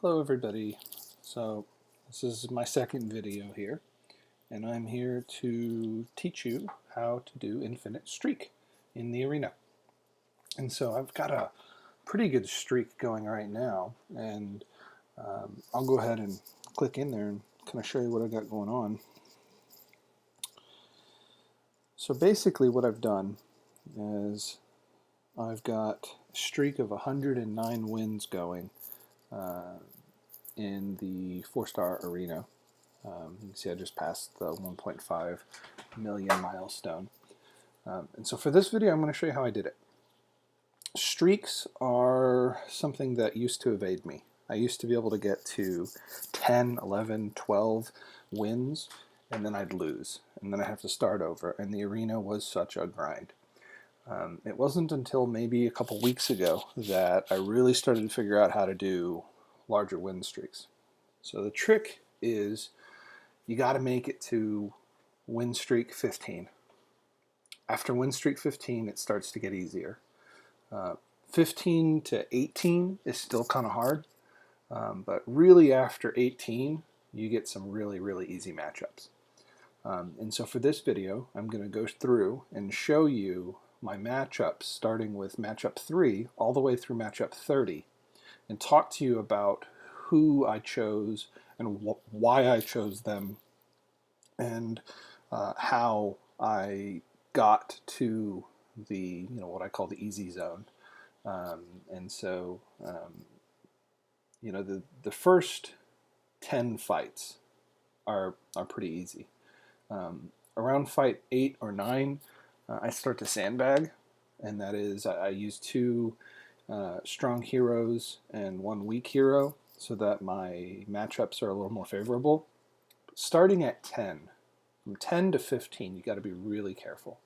Hello everybody. So this is my second video here, and I'm here to teach you how to do infinite streak in the arena. And so I've got a pretty good streak going right now, and I'll go ahead and click in there and kind of show you what I got going on. So basically what I've done is I've got a streak of 109 wins going in the 4-star arena. You can see I just passed the 1.5 million milestone. And so for this video, I'm going to show you how I did it. Streaks are something that used to evade me. I used to be able to get to 10, 11, 12 wins, and then I'd lose. And then I'd have to start over. And the arena was such a grind. It wasn't until maybe a couple weeks ago that I really started to figure out how to do larger win streaks. So the trick is you got to make it to win streak 15. After win streak 15, it starts to get easier. 15 to 18 is still kind of hard, but really after 18, you get some really easy matchups. And so for this video, I'm going to go through and show you my matchups, starting with matchup 3 all the way through matchup 30, and talk to you about who I chose and why I chose them, and how I got to the what I call the easy zone. And so the first 10 fights are pretty easy. Around fight 8 or 9, I start to sandbag, and that is I use 2 strong heroes and 1 weak hero so that my matchups are a little more favorable. Starting at 10, from 10 to 15, you got to be really careful.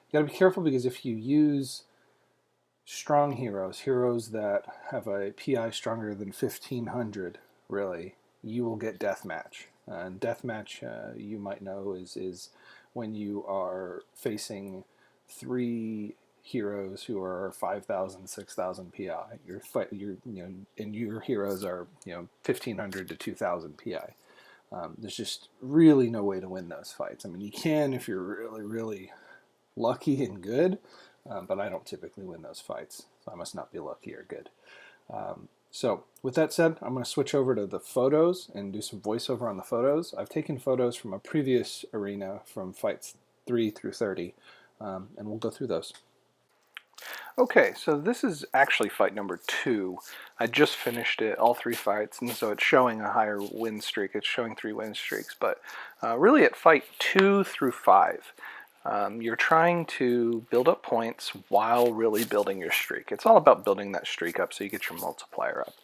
You got to be careful because if you use strong heroes that have a PI stronger than 1500, really, you will get deathmatch. And deathmatch, you might know, is when you are facing 3 heroes who are 5,000, 6,000 PI. And your heroes are 1,500 to 2,000 PI. There's just really no way to win those fights. I mean, you can if you're really lucky and good, but I don't typically win those fights, so I must not be lucky or good. So with that said, I'm going to switch over to the photos and do some voiceover on the photos. I've taken photos from a previous arena from fights 3 through 30, and we'll go through those. Okay, so this is actually fight number 2. I just finished it, all 3 fights, and so it's showing a higher win streak. It's showing 3 win streaks, but really at fight 2 through 5, you're trying to build up points while really building your streak. It's all about building that streak up so you get your multiplier up.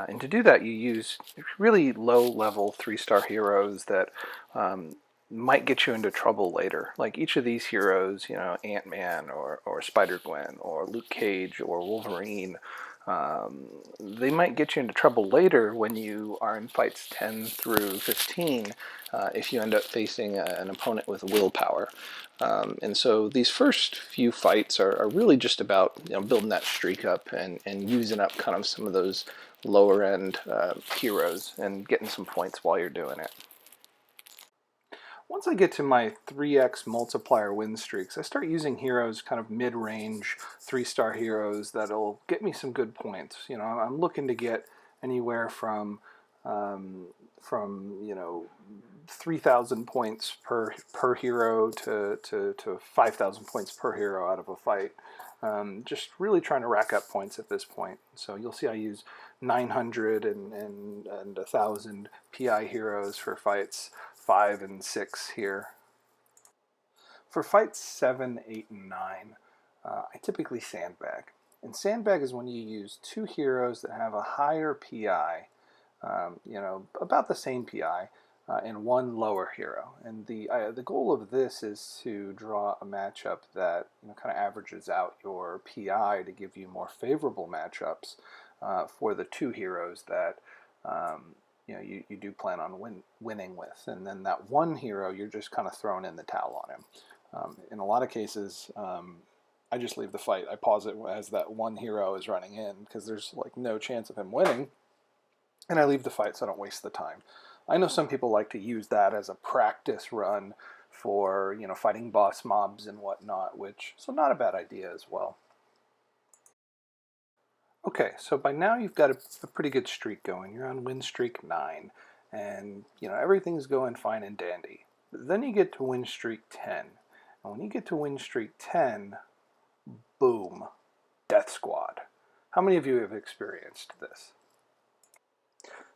And to do that, you use really low-level 3-star heroes that might get you into trouble later. Like each of these heroes, Ant-Man or Spider-Gwen or Luke Cage or Wolverine, they might get you into trouble later when you are in fights 10 through 15 if you end up facing an opponent with willpower. And so these first few fights are really just about building that streak up and using up kind of some of those lower end heroes and getting some points while you're doing it. Once I get to my 3x multiplier win streaks, I start using heroes, kind of mid-range 3-star heroes that'll get me some good points. I'm looking to get anywhere from 3,000 points per hero to 5,000 points per hero out of a fight. Just really trying to rack up points at this point. So you'll see I use 900 and 1,000 PI heroes for fights 5 and 6 here. For fights 7, 8, and 9, I typically sandbag. And sandbag is when you use 2 heroes that have a higher PI, about the same PI, and 1 lower hero. And the goal of this is to draw a matchup that kind of averages out your PI to give you more favorable matchups for the 2 heroes that you do plan on winning with. And then that 1 hero, you're just kind of throwing in the towel on him. In a lot of cases, I just leave the fight. I pause it as that 1 hero is running in because there's like no chance of him winning. and I leave the fight so I don't waste the time. I know some people like to use that as a practice run for, fighting boss mobs and whatnot, so not a bad idea as well. Okay, so by now you've got a pretty good streak going. You're on win streak 9, and everything's going fine and dandy. But then you get to win streak 10, and when you get to win streak 10, boom, death squad. How many of you have experienced this?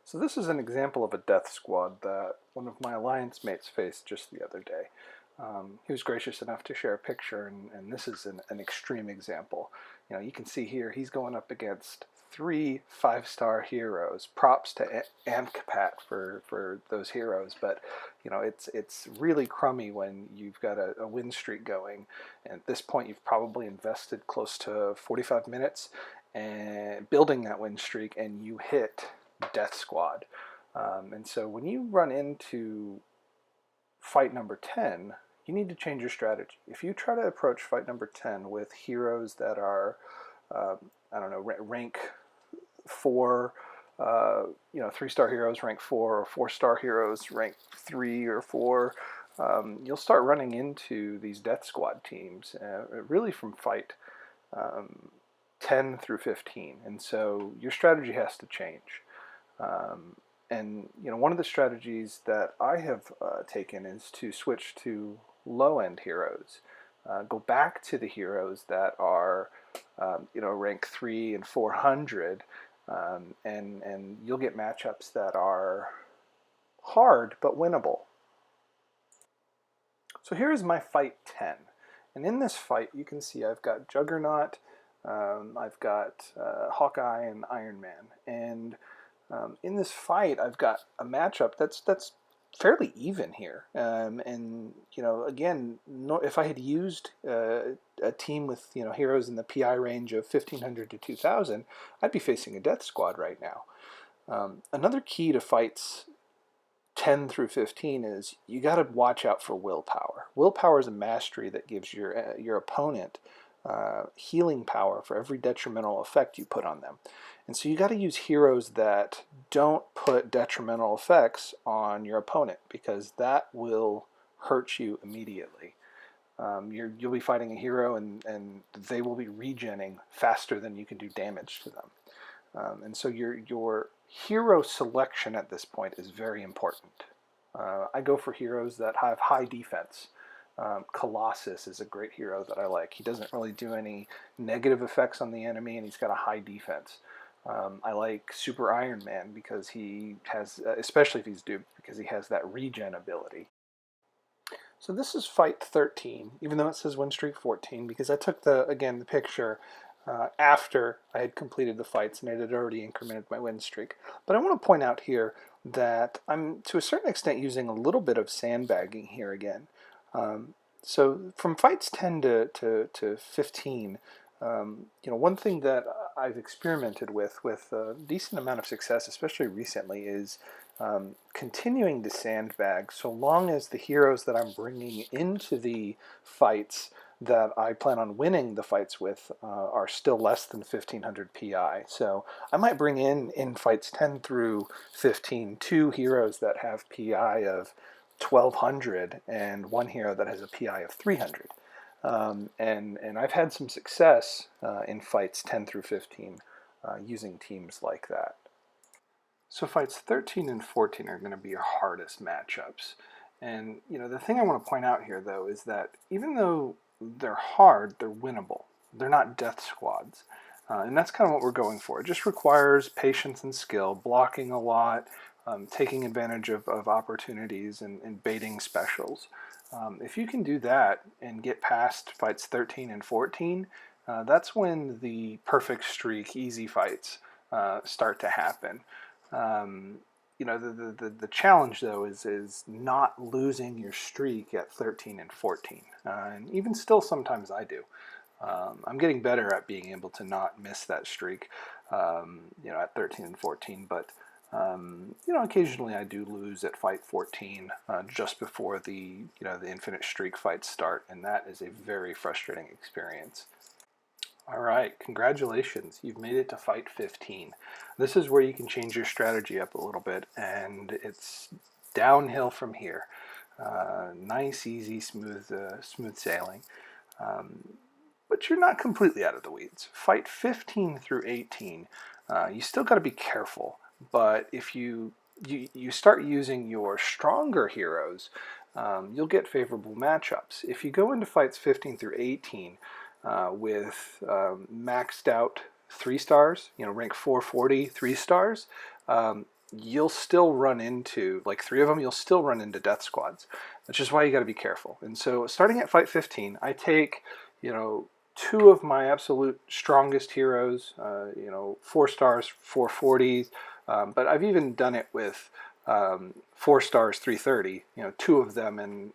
So this is an example of a death squad that one of my alliance mates faced just the other day. He was gracious enough to share a picture, and this is an extreme example. You can see here he's going up against 3 5-star heroes. Props to AMCPAT for those heroes, but it's really crummy when you've got a win streak going. And at this point, you've probably invested close to 45 minutes and building that win streak, and you hit death squad. And so when you run into fight number 10, you need to change your strategy. If you try to approach fight number 10 with heroes that are, I don't know, rank 4, 3-star heroes rank 4, or 4-star heroes rank 3 or 4, you'll start running into these death squad teams, really from fight 10 through 15. And so your strategy has to change. And one of the strategies that I have taken is to switch to low-end heroes. Go back to the heroes that are rank 3 and 400, and you'll get matchups that are hard but winnable. So here is my fight 10, and in this fight you can see I've got Juggernaut, I've got Hawkeye and Iron Man, and in this fight, I've got a matchup that's fairly even here. And again, if I had used a team with heroes in the PI range of 1500 to 2000, I'd be facing a death squad right now. Another key to fights 10 through 15 is you got to watch out for willpower. Willpower is a mastery that gives your opponent healing power for every detrimental effect you put on them. And so you got to use heroes that don't put detrimental effects on your opponent, because that will hurt you immediately. You'll be fighting a hero and they will be regenning faster than you can do damage to them. And so your hero selection at this point is very important. I go for heroes that have high defense. Colossus is a great hero that I like. He doesn't really do any negative effects on the enemy, and he's got a high defense. I like Super Iron Man because he has, especially if he's duped, because he has that regen ability. So this is fight 13, even though it says win streak 14, because I took the picture after I had completed the fights and it had already incremented my win streak. But I want to point out here that I'm to a certain extent using a little bit of sandbagging here again. So from fights 10 to 15, one thing that I've experimented with a decent amount of success, especially recently, is continuing to sandbag so long as the heroes that I'm bringing into the fights that I plan on winning the fights with are still less than 1500 PI. So I might bring in fights 10 through 15 2 heroes that have PI of 1200 and one hero that has a PI of 300. And I've had some success in fights 10 through 15 using teams like that. So fights 13 and 14 are going to be your hardest matchups. And the thing I want to point out here, though, is that even though they're hard, they're winnable. They're not death squads. And that's kind of what we're going for. It just requires patience and skill, blocking a lot, taking advantage of opportunities and baiting specials. If you can do that and get past fights 13 and 14, that's when the perfect streak, easy fights start to happen. The challenge, though, is not losing your streak at 13 and 14. And even still, sometimes I do. I'm getting better at being able to not miss that streak, at 13 and 14. But occasionally I do lose at fight 14 just before the infinite streak fights start, and that is a very frustrating experience. All right, congratulations. You've made it to fight 15. This is where you can change your strategy up a little bit, and it's downhill from here. Nice, easy, smooth sailing. Um, but you're not completely out of the weeds. Fight 15 through 18, you still got to be careful. But if you start using your stronger heroes, you'll get favorable matchups. If you go into fights 15 through 18 with maxed out 3 stars, rank 440 3 stars, you'll still run into, like 3 of them, you'll still run into death squads, which is why you got to be careful. And so starting at fight 15, I take, 2 of my absolute strongest heroes, 4 stars, 440s, but I've even done it with 4 stars, 330, 2 of them and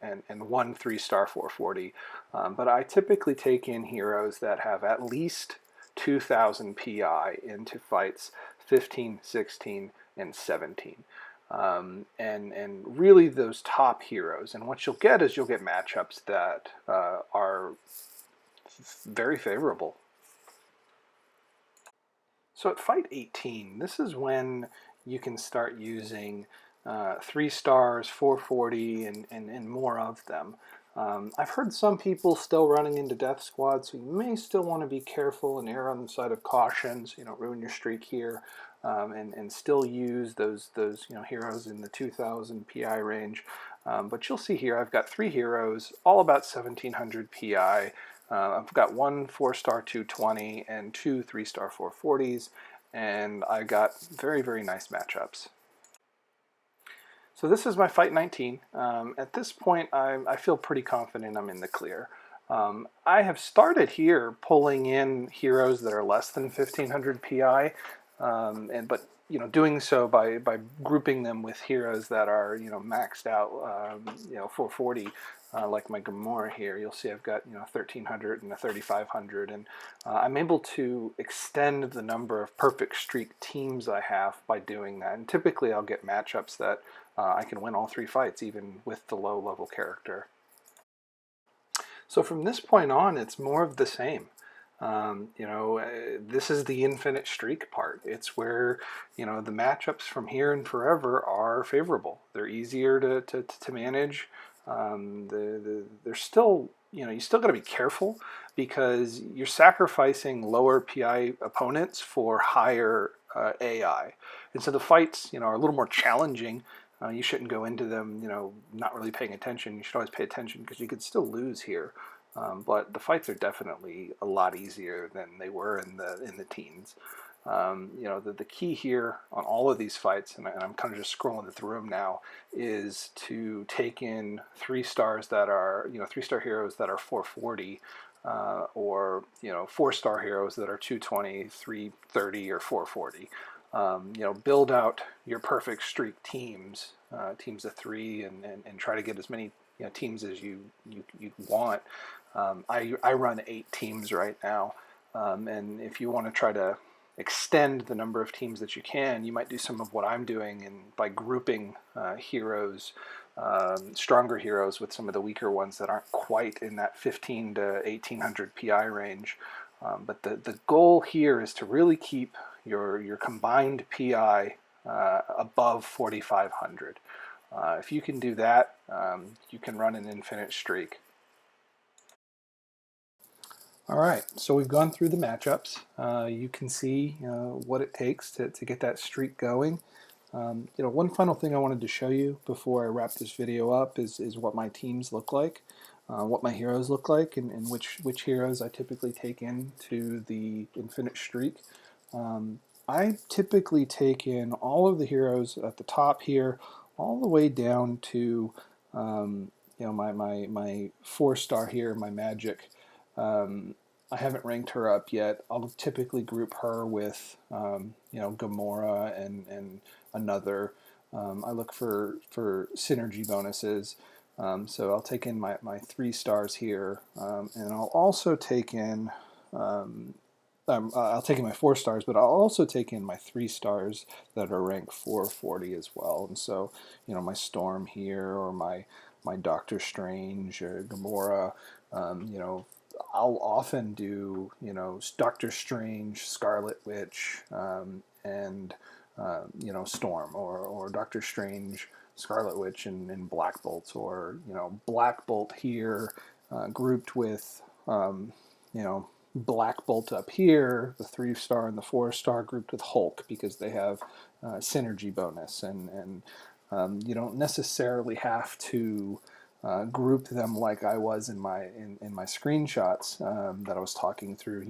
1 3-star 440. But I typically take in heroes that have at least 2,000 PI into fights 15, 16, and 17. And really those top heroes. And what you'll get is you'll get matchups that are very favorable. So at fight 18, this is when you can start using 3 stars, 440, and more of them. I've heard some people still running into death squads, so you may still want to be careful and err on the side of caution, so you don't ruin your streak here, and still use those heroes in the 2,000 PI range. But you'll see here I've got 3 heroes, all about 1,700 PI. I've got 1 4-star 220 and 2 3-star 440s, and I got very, very nice matchups. So this is my fight 19. At this point, I feel pretty confident I'm in the clear. I have started here pulling in heroes that are less than 1,500 PI, but doing so by grouping them with heroes that are maxed out 440, like my Gamora here. You'll see I've got 1,300 and a 3,500, and I'm able to extend the number of perfect streak teams I have by doing that. And typically I'll get matchups that I can win all 3 fights even with the low level character. So from this point on, it's more of the same. This is the infinite streak part. It's where, the matchups from here and forever are favorable. They're easier to manage. They're still, you still got to be careful because you're sacrificing lower PI opponents for higher AI. And so the fights, are a little more challenging. You shouldn't go into them, not really paying attention. You should always pay attention because you could still lose here. But the fights are definitely a lot easier than they were in the teens. The key here on all of these fights, and I'm kind of just scrolling through them now, is to take in 3 stars that are 3-star heroes that are 440, or 4-star heroes that are 220, 330, or 440. Build out your perfect streak teams, teams of 3, and try to get as many teams as you want. I run 8 teams right now, and if you want to try to extend the number of teams that you can, you might do some of what I'm doing, and by grouping heroes, stronger heroes with some of the weaker ones that aren't quite in that 15 to 1,800 PI range. But the goal here is to really keep your combined PI above 4,500. If you can do that, you can run an infinite streak. All right, so we've gone through the matchups. You can see what it takes to get that streak going. One final thing I wanted to show you before I wrap this video up is what my teams look like, what my heroes look like, and which heroes I typically take into the infinite streak. I typically take in all of the heroes at the top here, all the way down to my 4-star here, my magic. I haven't ranked her up yet. I'll typically group her with, Gamora and another. I look for synergy bonuses. So I'll take in my 3 stars here, and I'll also take in, I'll take in my 4 stars, but I'll also take in my 3 stars that are ranked 440 as well. And so, my Storm here, or my Doctor Strange, or Gamora, I'll often do, Doctor Strange, Scarlet Witch, and Storm, or Doctor Strange, Scarlet Witch, and Black Bolt, or Black Bolt here grouped with Black Bolt up here, the 3-star and the 4-star grouped with Hulk, because they have synergy bonus, and you don't necessarily have to group them like I was in my screenshots that I was talking through.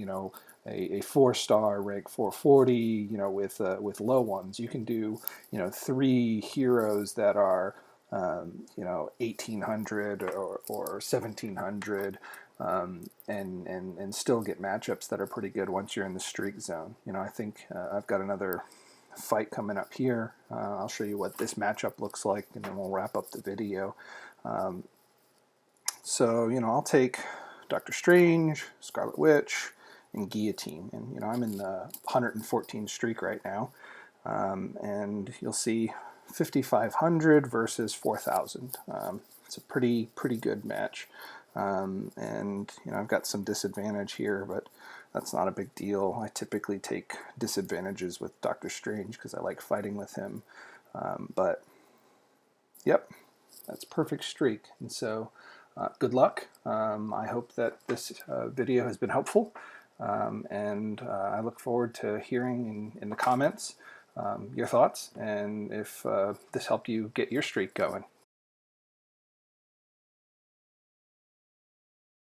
A 4-star rank 440. With low ones, you can do 3 heroes that are 1800 or 1700. And still get matchups that are pretty good once you're in the streak zone. I think I've got another fight coming up here. I'll show you what this matchup looks like, and then we'll wrap up the video. So I'll take Doctor Strange, Scarlet Witch, and Guillotine, and I'm in the 114 streak right now, and you'll see 5,500 versus 4,000. It's a pretty good match. And I've got some disadvantage here, but that's not a big deal. I typically take disadvantages with Doctor Strange because I like fighting with him. But yep, that's perfect streak. And so good luck. I hope that this video has been helpful, and I look forward to hearing in the comments your thoughts, and if this helped you get your streak going.